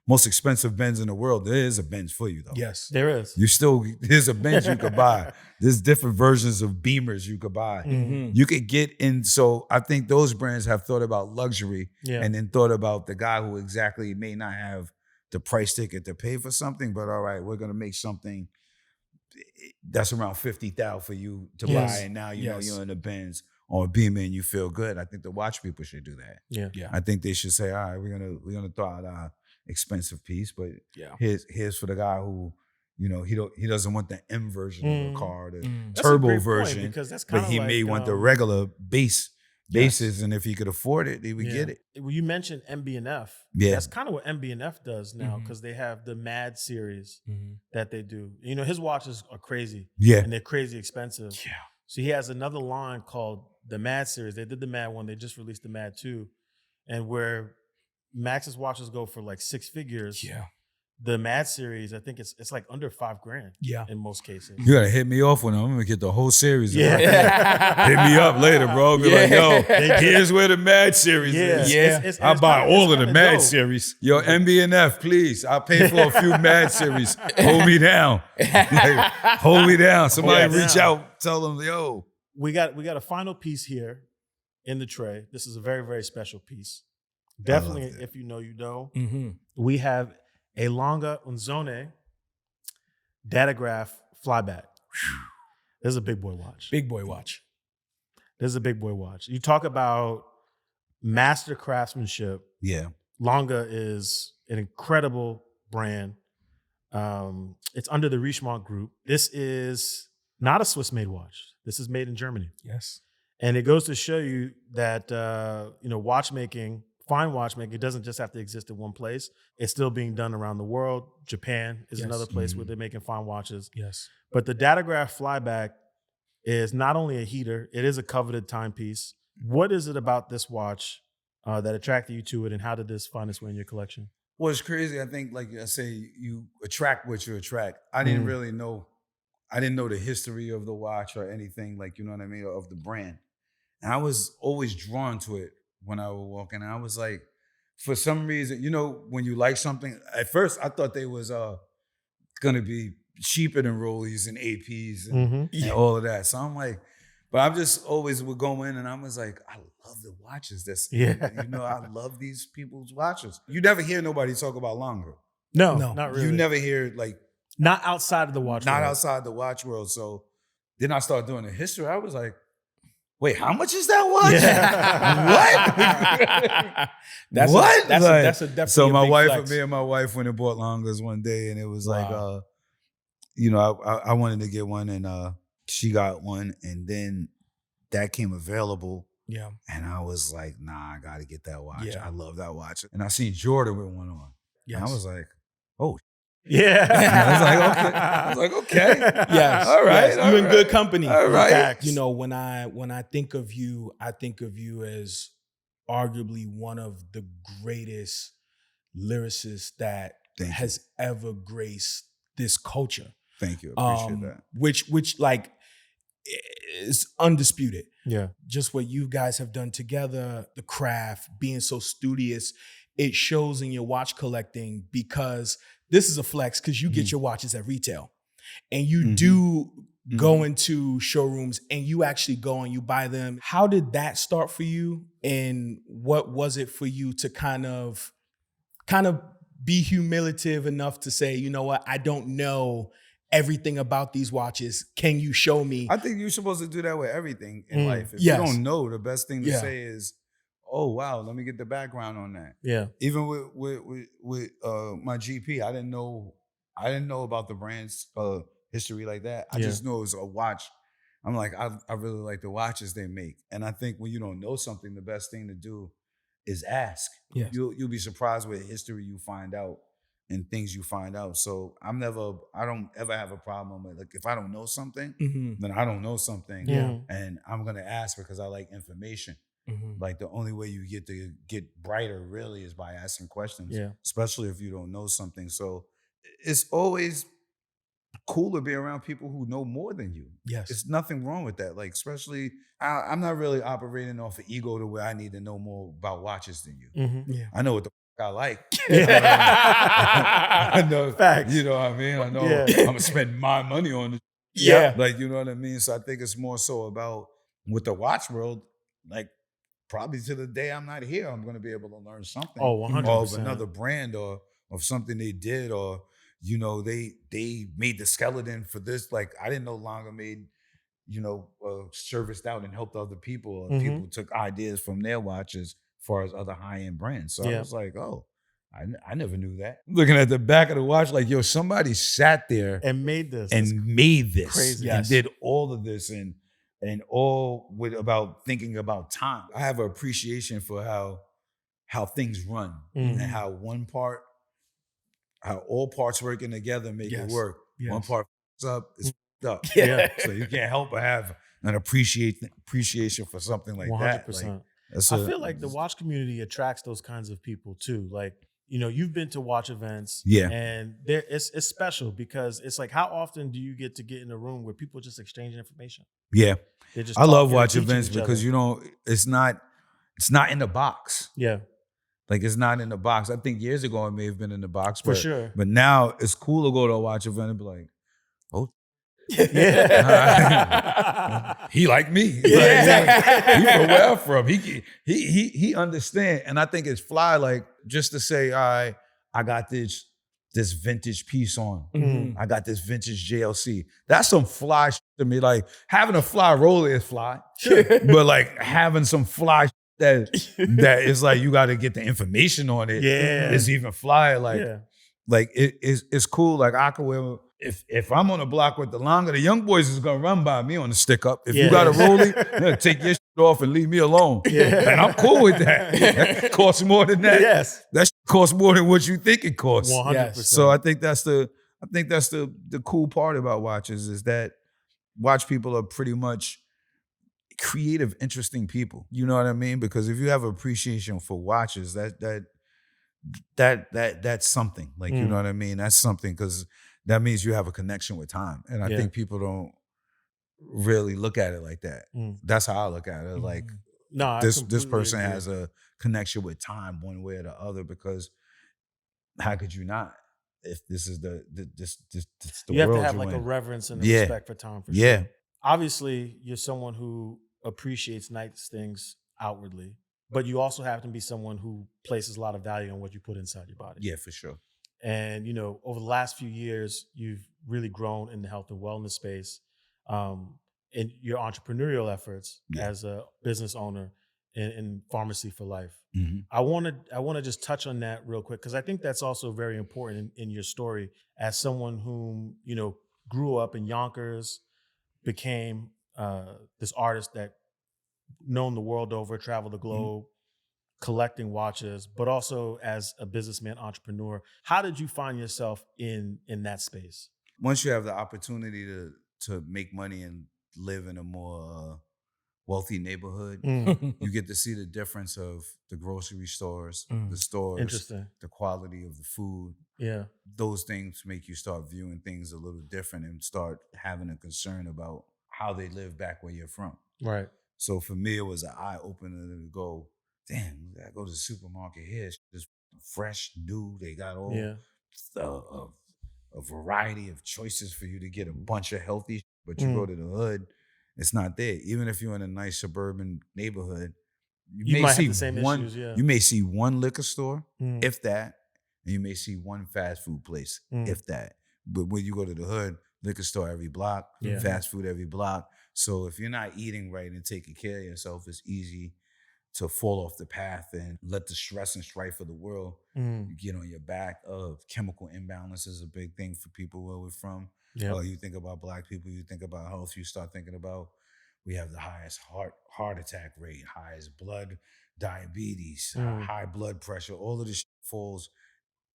Speaker 3: most expensive Benz in the world, there is a Benz for you, though.
Speaker 2: Yes.
Speaker 1: There is.
Speaker 3: There's a Benz you could buy. There's different versions of Beamers you could buy. You could get in. So I think those brands have thought about luxury and then thought about the guy who exactly may not have the price ticket to pay for something, but all right, we're going to make something that's around $50,000 for you to buy, and now you know you're in a Benz or a Beamer and you feel good. I think the watch people should do that.
Speaker 2: Yeah.
Speaker 3: I think they should say, all right, we're gonna throw out our expensive piece, but here's for the guy who, you know, he doesn't want the M version of the car, the turbo version,
Speaker 1: because that's
Speaker 3: but
Speaker 1: kind of
Speaker 3: he
Speaker 1: like,
Speaker 3: may want the regular bases, and if he could afford it, he would get it.
Speaker 1: Well, you mentioned MB&F.
Speaker 3: Yeah.
Speaker 1: That's kind of what MB&F does now, because they have the Mad series that they do. You know, his watches are crazy.
Speaker 3: Yeah.
Speaker 1: And they're crazy expensive. Yeah. So he has another line called the Mad series. They did the Mad one. They just released the Mad 2. And where Max's watches go for like 6 figures.
Speaker 2: Yeah.
Speaker 1: The Mad series, I think it's like under $5,000.
Speaker 2: Yeah.
Speaker 1: In most cases.
Speaker 3: You gotta hit me off when I'm gonna get the whole series.
Speaker 1: Yeah.
Speaker 3: Hit me up later, bro. Be like, yo, here's where the Mad series is.
Speaker 2: Yeah.
Speaker 3: I buy all of the Mad
Speaker 1: dope.
Speaker 3: series. Yo, MB&F, please. I'll pay for a few Mad series. Hold me down. Like, hold me down. Somebody reach out, tell them, yo.
Speaker 1: We got a final piece here in the tray. This is a very, very special piece. Definitely, if you know, you know. We have a Lange Datograph flyback. This is a big boy watch.
Speaker 2: Big boy watch.
Speaker 1: This is a big boy watch. You talk about master craftsmanship.
Speaker 3: Yeah.
Speaker 1: Lange is an incredible brand. It's under the Richemont Group. This is not a Swiss-made watch. This is made in Germany.
Speaker 2: Yes.
Speaker 1: And it goes to show you that watchmaking, fine watchmaking, doesn't just have to exist in one place. It's still being done around the world. Japan is another place where they're making fine watches.
Speaker 2: Yes.
Speaker 1: But the Datograph flyback is not only a heater, it is a coveted timepiece. What is it about this watch that attracted you to it, and how did this find its way in your collection?
Speaker 3: Well, it's crazy. I think, like I say, you attract what you attract. I didn't really know. I didn't know the history of the watch or anything, like, you know what I mean, of the brand. And I was always drawn to it when I would walk in. I was like, for some reason, you know, when you like something, at first I thought they was gonna be cheaper than Rollies and APs and all of that. So I'm like, but I'm just always would go in and I was like, I love the watches. You know, I love these people's watches. You never hear nobody talk about Lange.
Speaker 1: No, not really.
Speaker 3: You never hear, like,
Speaker 1: not outside of the watch world.
Speaker 3: Not outside the watch world. So then I started doing the history. I was like, wait, how much is that watch?
Speaker 2: That's
Speaker 3: What?
Speaker 2: That's a definitely
Speaker 3: so
Speaker 2: a
Speaker 3: my
Speaker 2: big
Speaker 3: wife,
Speaker 2: flex.
Speaker 3: me and my wife went and bought Langes one day, and it was like,
Speaker 2: Wow.
Speaker 3: I wanted to get one, and she got one, and then that came available.
Speaker 2: Yeah.
Speaker 3: And I was like, nah, I got to get that watch.
Speaker 2: Yeah.
Speaker 3: I love that watch. And I seen Jordan with one on.
Speaker 2: Yes.
Speaker 3: And I was like, oh.
Speaker 1: Yeah.
Speaker 3: I was like, okay.
Speaker 2: Yes.
Speaker 3: All right.
Speaker 2: Yes. You in good company.
Speaker 3: All right.
Speaker 1: Facts.
Speaker 2: You know, when I think of you, I think of you as arguably one of the greatest lyricists that has ever graced this culture.
Speaker 3: Thank you. Appreciate that.
Speaker 2: Which like is undisputed.
Speaker 1: Yeah.
Speaker 2: Just what you guys have done together, the craft, being so studious, it shows in your watch collecting, because this is a flex because you get your watches at retail and you do go into showrooms and you actually go and you buy them. How did that start for you? And what was it for you to kind of be humiliative enough to say, you know what, I don't know everything about these watches. Can you show me?
Speaker 3: I think you're supposed to do that with everything in life. If
Speaker 2: Yes.
Speaker 3: you don't know, the best thing to say is, oh wow, let me get the background on that.
Speaker 1: Yeah.
Speaker 3: Even with my GP, I didn't know about the brand's history like that. I just know it was a watch. I'm like, I really like the watches they make. And I think when you don't know something, the best thing to do is ask.
Speaker 2: Yes.
Speaker 3: You'll be surprised with history you find out and things you find out. So I don't ever have a problem with, like, if I don't know something, then I don't know something.
Speaker 1: Yeah.
Speaker 3: And I'm gonna ask because I like information. Like the only way you get to get brighter really is by asking questions.
Speaker 1: Yeah.
Speaker 3: Especially if you don't know something. So it's always cool to be around people who know more than you.
Speaker 2: Yes.
Speaker 3: There's nothing wrong with that. Like, especially, I'm not really operating off of ego to where I need to know more about watches than you.
Speaker 2: Yeah.
Speaker 3: I know what the I like.
Speaker 1: Yeah.
Speaker 3: I know.
Speaker 1: Facts.
Speaker 3: You know what I mean? I know
Speaker 1: Yeah.
Speaker 3: I'm gonna spend my money on it.
Speaker 2: Yeah.
Speaker 3: Like, you know what I mean? So I think it's more so about with the watch world, like probably to the day I'm not here, I'm gonna be able to learn something.
Speaker 1: Oh, 100%.
Speaker 3: Of another brand or of something they did, or you know, they made the skeleton for this. Like, I didn't know Lange made, you know, serviced out and helped other people, or people took ideas from their watches as far as other high-end brands. So I was like, oh, I never knew that. Looking at the back of the watch, like, yo, somebody sat there
Speaker 1: and made this.
Speaker 3: Crazy. And
Speaker 2: Yes.
Speaker 3: did all of this and all with about thinking about time. I have an appreciation for how things run and how all parts working together make it work.
Speaker 2: Yes.
Speaker 3: One part up, it's up.
Speaker 1: Yeah.
Speaker 3: So you can't help but have an appreciation for something like
Speaker 1: 100%.
Speaker 3: that.
Speaker 1: I feel like the watch community attracts those kinds of people too. Like, you know, you've been to watch events, and it's special because it's like, how often do you get in a room where people just exchanging information?
Speaker 3: Yeah,
Speaker 1: just
Speaker 3: I love
Speaker 1: talking and
Speaker 3: watch
Speaker 1: teaching
Speaker 3: events
Speaker 1: each
Speaker 3: because
Speaker 1: other.
Speaker 3: it's not in the box.
Speaker 1: Yeah,
Speaker 3: like it's not in the box. I think years ago it may have been in the box
Speaker 1: for sure.
Speaker 3: But now it's cool to go to a watch event and be like, oh.
Speaker 1: Yeah.
Speaker 3: He like me.
Speaker 1: Yeah.
Speaker 3: He from where I'm from. He understand. And I think it's fly, like, just to say, all right, I got this vintage piece on. I got this vintage JLC. That's some fly shit to me. Like, having a fly roller is fly.
Speaker 1: Sure.
Speaker 3: But like having some fly shit that is like, you got to get the information on it.
Speaker 1: Yeah.
Speaker 3: It's even fly. Like, like it's cool. Like, I could wear, if I'm on a block with the Lange, the young boys is gonna run by me on the stick up. If you got a rollie, they're gonna take your shit off and leave me alone. Yeah. And I'm cool with that. That costs more than that.
Speaker 1: Yes.
Speaker 3: That shit costs more than what you think it costs.
Speaker 1: 100%.
Speaker 3: So I think that's the cool part about watches, is that watch people are pretty much creative, interesting people. You know what I mean? Because if you have appreciation for watches, that's something. Like, you know what I mean? That's something, because that means you have a connection with time. And I think people don't really look at it like that. That's how I look at it. Like,
Speaker 1: no,
Speaker 3: this person
Speaker 1: agree.
Speaker 3: has a connection with time one way or the other, because how could you not? If this is the
Speaker 1: you have
Speaker 3: world
Speaker 1: to have
Speaker 3: you're
Speaker 1: like a
Speaker 3: in.
Speaker 1: reverence and a respect for time. For
Speaker 3: Yeah.
Speaker 1: sure. Obviously, you're someone who appreciates nice things outwardly, but you also have to be someone who places a lot of value on what you put inside your body.
Speaker 3: Yeah, for sure.
Speaker 1: And, you know, over the last few years, you've really grown in the health and wellness space. in your entrepreneurial efforts
Speaker 3: Yeah.
Speaker 1: as a business owner in Pharmacy for Life.
Speaker 3: Mhm.
Speaker 1: I want to just touch on that real quick because I think that's also very important in your story as someone whom grew up in Yonkers, became this artist that known the world over, traveled the globe, collecting watches, but also as a businessman, entrepreneur. How did you find yourself in that space?
Speaker 3: Once you have the opportunity to make money and live in a more wealthy neighborhood, you get to see the difference of the grocery stores, the stores,
Speaker 1: Interesting.
Speaker 3: the quality of the food.
Speaker 1: Yeah.
Speaker 3: Those things make you start viewing things a little different and start having a concern about how they live back where you're from.
Speaker 1: Right.
Speaker 3: So for me, it was an eye opener to go, damn, I go to the supermarket here, it's fresh, new. They got all a variety of choices for you to get a bunch of healthy, but you go to the hood, it's not there. Even if you're in a nice suburban neighborhood,
Speaker 1: You might have the same issues, yeah.
Speaker 3: You may see one liquor store,
Speaker 1: Mm.
Speaker 3: if that, and you may see one fast food place, if that. But when you go to the hood, liquor store every block, fast food every block. So if you're not eating right and taking care of yourself, it's easy to fall off the path and let the stress and strife of the world get on your back. Chemical imbalance is a big thing for people where we're from. You think about Black people, you think about health, you start thinking about we have the highest heart attack rate, highest blood diabetes, high blood pressure. All of this falls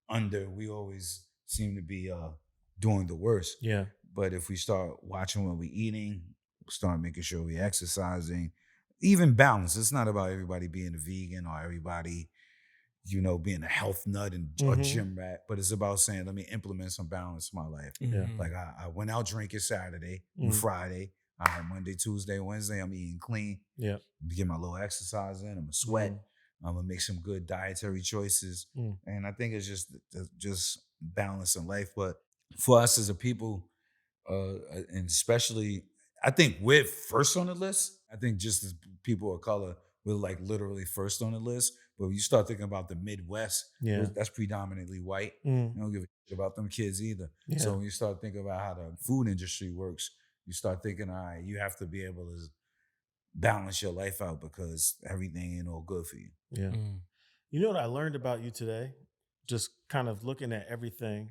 Speaker 3: under, we always seem to be doing the worst.
Speaker 1: Yeah.
Speaker 3: But if we start watching what we're eating, start making sure we're exercising, even balance. It's not about everybody being a vegan or everybody, being a health nut and a gym rat, but it's about saying, let me implement some balance in my life.
Speaker 1: Yeah.
Speaker 3: Like I went out drinking Saturday and Friday. Monday, Tuesday, Wednesday, I'm eating clean.
Speaker 1: Yeah.
Speaker 3: To get my little exercise in, I'm gonna sweat. I'm gonna make some good dietary choices. And I think it's just balance in life. But for us as a people, and especially, I think we're first on the list. I think just as people of color, we're like literally first on the list. But when you start thinking about the Midwest, that's predominantly white. You don't give a shit about them kids either.
Speaker 1: Yeah.
Speaker 3: So when you start thinking about how the food industry works, you start thinking, all right, you have to be able to balance your life out because everything ain't all good for you.
Speaker 1: Yeah. You know what I learned about you today? Just kind of looking at everything,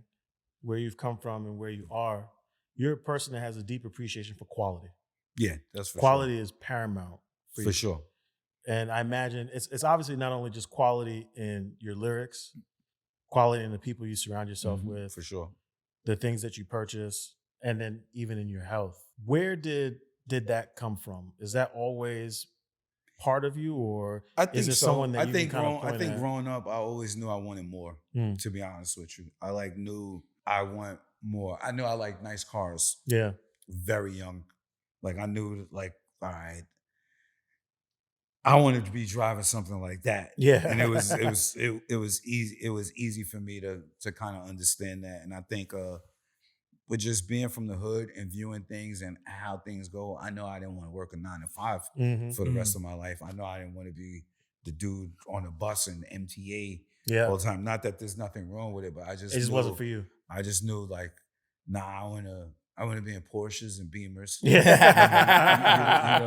Speaker 1: where you've come from and where you are, you're a person that has a deep appreciation for quality.
Speaker 3: Yeah, that's for
Speaker 1: quality
Speaker 3: sure.
Speaker 1: is paramount for you.
Speaker 3: For sure.
Speaker 1: And I imagine it's obviously not only just quality in your lyrics, quality in the people you surround yourself with,
Speaker 3: for sure,
Speaker 1: the things that you purchase, and then even in your health. Where did that come from? Is that always part of you, or
Speaker 3: I think
Speaker 1: is it
Speaker 3: so.
Speaker 1: someone that
Speaker 3: I think
Speaker 1: growing
Speaker 3: up, I always knew I wanted more. To be honest with you, I knew I want more. I knew I like nice cars.
Speaker 1: Yeah,
Speaker 3: very young. Like I knew, like, all right, I wanted to be driving something like that.
Speaker 1: Yeah,
Speaker 3: and it was easy. It was easy for me to kind of understand that. And I think with just being from the hood and viewing things and how things go, I know I didn't want to work a 9 to 5 for the rest of my life. I know I didn't want to be the dude on a bus and MTA all the time. Not that there's nothing wrong with it, but it just
Speaker 1: wasn't for you.
Speaker 3: I just knew, like, nah, I want to be in Porsches and Beamers.
Speaker 1: Yeah,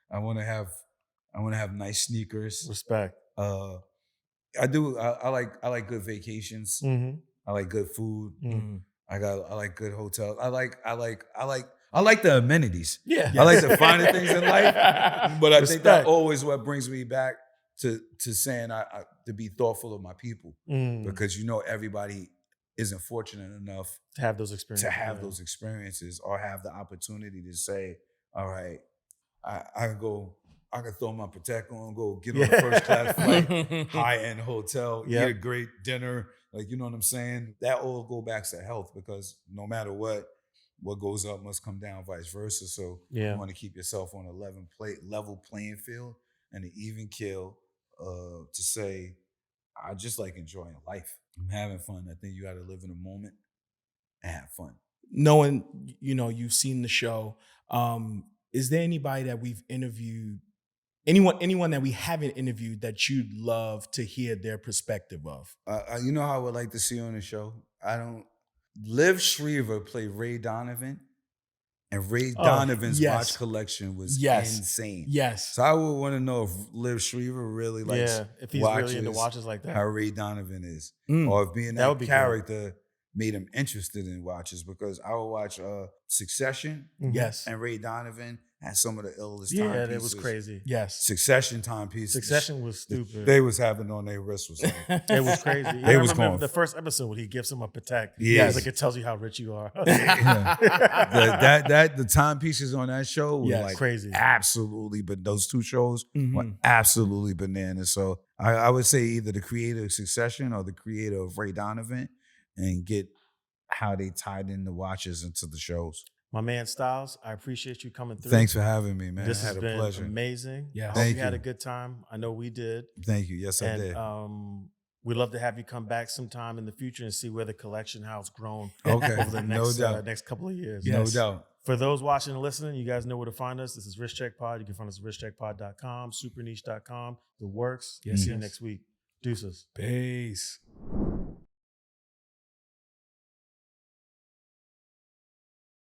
Speaker 3: I want to have nice sneakers.
Speaker 1: Respect.
Speaker 3: I do. I like good vacations. I like good food. I like good hotels. I like the amenities.
Speaker 1: Yeah.
Speaker 3: I like the finer things in life. But I think that always what brings me back to saying I to be thoughtful of my people, because everybody isn't fortunate enough
Speaker 1: to have those experiences.
Speaker 3: Those experiences, or have the opportunity to say, all right, I can throw my Patek on, go get on a first class flight, high end hotel, eat a great dinner. Like, you know what I'm saying? That all go back to health, because no matter what goes up must come down, vice versa. So you want to keep yourself on a level playing field and an even keel, to say, I just like enjoying life. I'm having fun. I think you got to live in the moment and have fun.
Speaker 2: Knowing, you've seen the show, is there anybody that we've interviewed, anyone that we haven't interviewed that you'd love to hear their perspective of?
Speaker 3: You know how I would like to see on the show? Liv Shriver played Ray Donovan. And Ray
Speaker 2: Oh,
Speaker 3: Donovan's
Speaker 2: yes.
Speaker 3: watch collection was
Speaker 2: Yes.
Speaker 3: insane.
Speaker 2: Yes.
Speaker 3: So I would want to know if Liv Shriver really likes
Speaker 1: if he's really into watches like that.
Speaker 3: how Ray Donovan is.
Speaker 2: Mm.
Speaker 3: Or if being
Speaker 1: That
Speaker 3: that
Speaker 1: would be
Speaker 3: character made him interested in watches, because I would watch Succession
Speaker 2: Yes.
Speaker 3: and Ray Donovan had some of the illest
Speaker 1: Yeah,
Speaker 3: timepieces.
Speaker 1: that was crazy.
Speaker 2: Yes.
Speaker 3: Succession timepieces.
Speaker 1: Succession was stupid.
Speaker 3: They was having on their wrist was like,
Speaker 1: It was crazy.
Speaker 3: They
Speaker 1: I
Speaker 3: was
Speaker 1: remember
Speaker 3: going-
Speaker 1: the first episode when he gives him a Patek.
Speaker 3: Yes.
Speaker 1: It's like it tells you how rich you are.
Speaker 3: the timepieces on that show were
Speaker 2: Yes,
Speaker 3: like
Speaker 1: crazy.
Speaker 3: absolutely, but those two shows were absolutely bananas. So I would say either the creator of Succession or the creator of Ray Donovan, and get how they tied in the watches into the shows.
Speaker 1: My man Styles, I appreciate you coming through.
Speaker 3: Thanks for having me, man.
Speaker 1: This
Speaker 3: I
Speaker 1: has
Speaker 3: had
Speaker 1: been
Speaker 3: a pleasure.
Speaker 1: amazing.
Speaker 2: Yeah.
Speaker 1: I hope
Speaker 3: Thank
Speaker 1: you had
Speaker 3: you.
Speaker 1: a good time. I know we did.
Speaker 3: Thank you. Yes, I
Speaker 1: And
Speaker 3: did.
Speaker 1: we'd love to have you come back sometime in the future and see where the collection has grown
Speaker 3: Okay,
Speaker 1: over the
Speaker 3: no
Speaker 1: next
Speaker 3: doubt.
Speaker 1: next couple of years.
Speaker 3: No
Speaker 2: Yes.
Speaker 3: doubt.
Speaker 1: For those watching and listening, you guys know where to find us. This is Rich Check Pod. You can find us at richcheckpod.com, superniche.com, the works.
Speaker 2: Yes,
Speaker 1: See you
Speaker 2: yes.
Speaker 1: next week. Deuces.
Speaker 2: Peace.